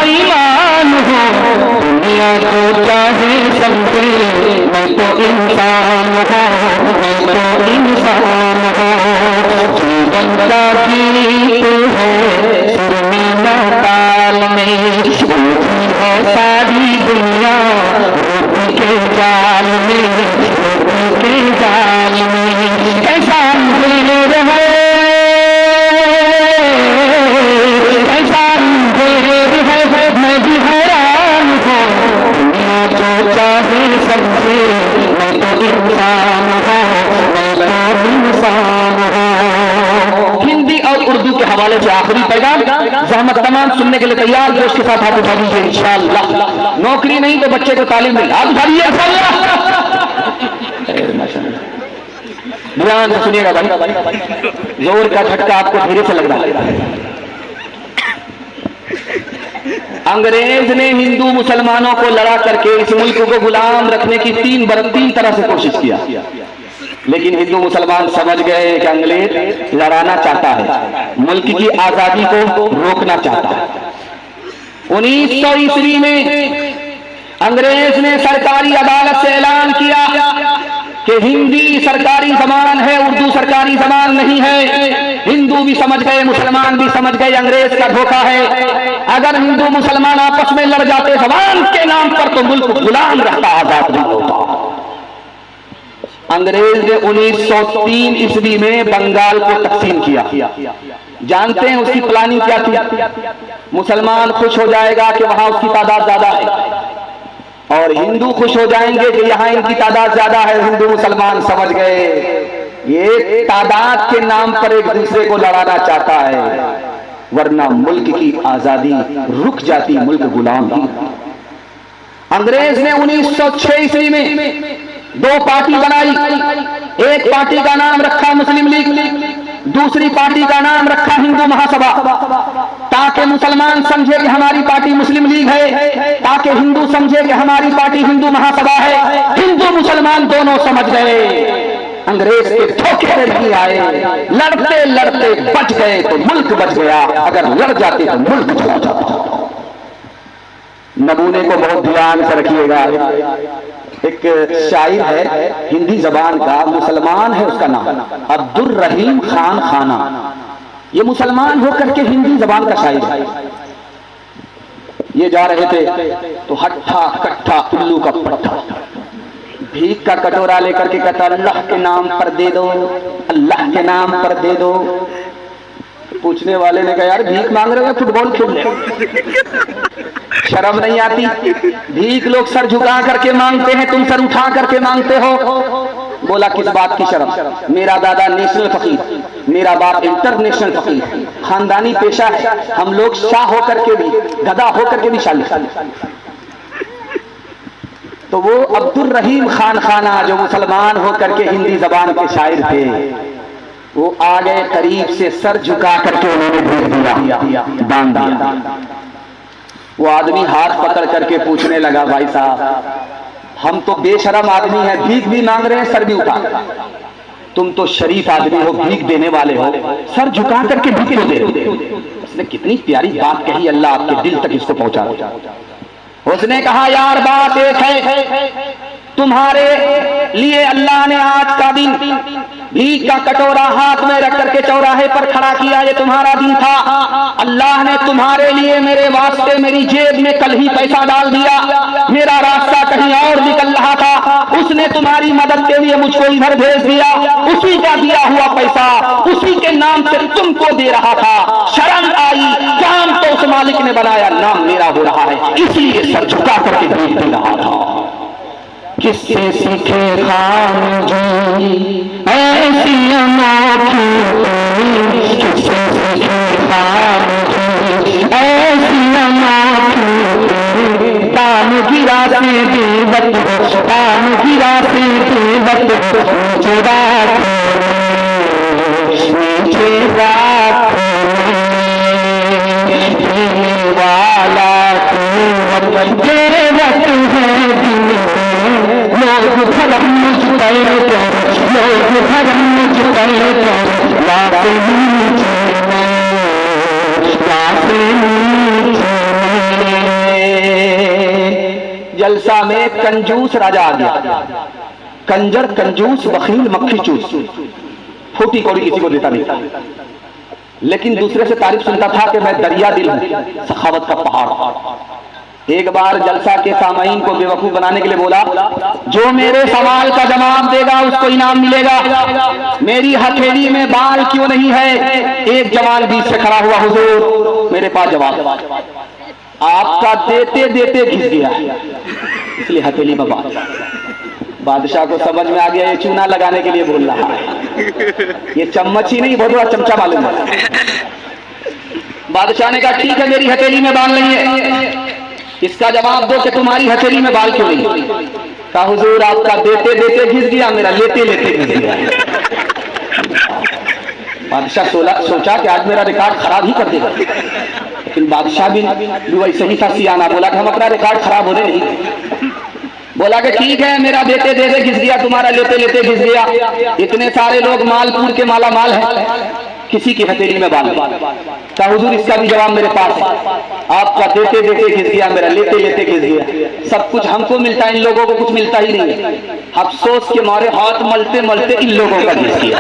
बेईमान हूँ, दुनिया को चाहे समझे मैं तो इंसान हूँ, मैं तो इंसान हूँ। जीवन का गीत है सुरमीना ताल में, उलझी है सारी दुनिया रोटी के जाल में, रोटी के जाल में। ऐसा अंधेर है, ऐसा अंधेर है, मैं भी हैरान हूँ, दुनिया जो चाहे समझे मैं तो इंसान हूँ, मैं तो इंसान हूँ। हिंदी और उर्दू के हवाले से आखिरी पैगाम, जहमत तमाम सुनने के लिए तैयार जो उसके साथ हाथ उठा दीजिए इंशाअल्लाह। नौकरी नहीं तो बच्चे को तालीम मिले, हाथ उठा दीजिए ध्यान से सुनिएगा भाई, जोर का झटका आपको धीरे से लग रहा है। अंग्रेज ने हिंदू मुसलमानों को लड़ा करके इस मुल्क को गुलाम रखने की तीन तरह से कोशिश किया, लेकिन हिंदू मुसलमान समझ गए कि अंग्रेज लड़ाना चाहता है, मुल्क की आजादी को रोकना चाहता है। 1900 ईस्वी में अंग्रेज ने सरकारी अदालत से ऐलान किया कि हिंदी सरकारी जबान है, उर्दू सरकारी जबान नहीं है। हिंदू भी समझ गए, मुसलमान भी समझ गए अंग्रेज का धोखा है। अगर हिंदू मुसलमान आपस में लड़ जाते जबान के नाम पर तो मुल्क गुलाम रहता, आजाद नहीं होता। अंग्रेज ने 1903 ईस्वी में बंगाल को तकसीम किया। जानते हैं उसकी प्लानिंग क्या थी? मुसलमान खुश हो जाएगा कि वहां उसकी तादाद ज्यादा है, और हिंदू खुश हो जाएंगे कि यहां इनकी तादाद ज्यादा है। हिंदू मुसलमान समझ गए ये तादाद के नाम पर एक दूसरे को लड़ाना चाहता है, वरना मुल्क की आजादी रुक जाती, मुल्क गुलाम ही। अंग्रेज ने 1906 ईस्वी में 2 पार्टी बनाई। एक पार्टी का नाम रखा मुस्लिम लीग, दूसरी पार्टी का नाम रखा हिंदू महासभा, ताकि मुसलमान समझे कि हमारी पार्टी मुस्लिम लीग है, ताकि हिंदू समझे कि हमारी पार्टी हिंदू महासभा है। हिंदू मुसलमान दोनों समझ गए अंग्रेज के धोखे में नहीं आए, लड़ते लड़ते बच गए तो मुल्क बच गया, अगर लड़ जाते तो मुल्क चला जाता। नमूने को बहुत ध्यान से रखिएगा। एक शायर है हिंदी जबान का, मुसलमान है उसका नाम अब्दुल रहीम खान खाना। ये मुसलमान होकर के हिंदी जबान का शायर है। ये जा रहे थे तो हट्ठा कट्ठा उल्लू का पट्ठा, भीख का कटोरा लेकर के कहता अल्लाह के नाम पर दे दो, अल्लाह के नाम पर दे दो। पूछने वाले ने कहा यार भीख मांग रहे हो फुटबॉल खेल रहे, शर्म नहीं आती? भीख लोग सर झुका करके मांगते हैं, तुम सर उठा करके मांगते हो। बोला किस बात की शर्म? मेरा दादा नेशनल फकीर, मेरा बाप इंटरनेशनल फकीर, खानदानी पेशा है, हम लोग शाह होकर के भी, गधा होकर के भी शाली। तो वो अब्दुल रहीम खान खाना जो मुसलमान होकर के हिंदी जबान के शायर थे, वो आ गए करीब से, सर झुका करके उन्होंने भीख दिया, दान दिया। वो आदमी हाथ पकड़ करके पूछने लगा भाई साहब हम तो बेशरम आदमी हैं, भीख भी मांग रहे हैं, सर भी उठा, तुम तो शरीफ आदमी हो, भीख देने वाले हो, सर झुका करके भीख क्यों दे रहे हो? उसने कितनी प्यारी बात कही, अल्लाह आपके दिल तक इसको पहुंचा। उसने कहा यार बात एक है, तुम्हारे लिए अल्लाह ने आज का दिन भीख का कटोरा हाथ में रख करके चौराहे पर खड़ा किया, ये तुम्हारा दिन था। अल्लाह ने तुम्हारे लिए मेरे वास्ते मेरी जेब में कल ही पैसा डाल दिया, मेरा रास्ता कहीं और निकल रहा था, उसने तुम्हारी मदद के लिए मुझको इधर भेज दिया, उसी का दिया हुआ पैसा उसी के नाम से तुमको दे रहा था। शर्म आई, काम तो उस मालिक ने बनाया, नाम मेरा हो रहा है, इसलिए सर झुका करके भीख दे रहा था। किससे सीखे खामोशी ऐसी अनोखी, किससे सीखे खामोशी ऐसी अनोखी, तान गिरा से देवत हो, तान गिरा से देवत हो, नीचे रात वाला देवत है लोग धर्म जुटाए लोग धर्म जुटाए लाते जलसा में कंजूस राजा आ गया, कंजर, कंजूस, बखील, मक्खी चूस, फूटी कौड़ी किसी को देता नहीं, लेकिन दूसरे से तारीफ सुनता था कि मैं दरिया दिल हूं, सखावत का पहाड़। एक बार जलसा के सामाईन को बेवकूफ बनाने के लिए बोला, जो मेरे सवाल का जवाब देगा उसको इनाम मिलेगा। मेरी हथेली में बाल क्यों नहीं है? एक जवान बीच से खड़ा हुआ, हुजूर मेरे पास जवाब, आपका देते देते घिस गया, इसलिए हथेली में बाल। बादशाह को समझ में आ गया ये चूना लगाने के लिए बोल रहा है, ये चम्मच ही नहीं बहुत बड़ा चमचा मालूम है। बादशाह ने कहा ठीक है, मेरी हथेली में बाल नहीं है, इसका जवाब दो कि तुम्हारी हथेली में बाल क्यों नहीं? कहा हुजूर आपका देते देते घिस गया, मेरा लेते लेते घिस गया। बादशाह सोचा कि आज मेरा रिकॉर्ड खराब ही कर देगा, लेकिन बादशाह भी वैसे ही था सियाना, बोला कि हम अपना रिकॉर्ड खराब होने नहीं। बोला कि ठीक है, मेरा देते देते घिस गया, तुम्हारा लेते लेते घिस गया। इतने सारे लोग मालपुर के माला माल है, किसी की हथेली में बाल। कहा हुजूर इसका भी जवाब मेरे पास है, आपका देते देते घिस गया, मेरा लेते लेते घिस गया। सब कुछ हमको मिलता है, इन लोगों को कुछ मिलता ही नहीं है। अफसोस के मारे हाथ मलते मलते इन लोगों का घिस गया।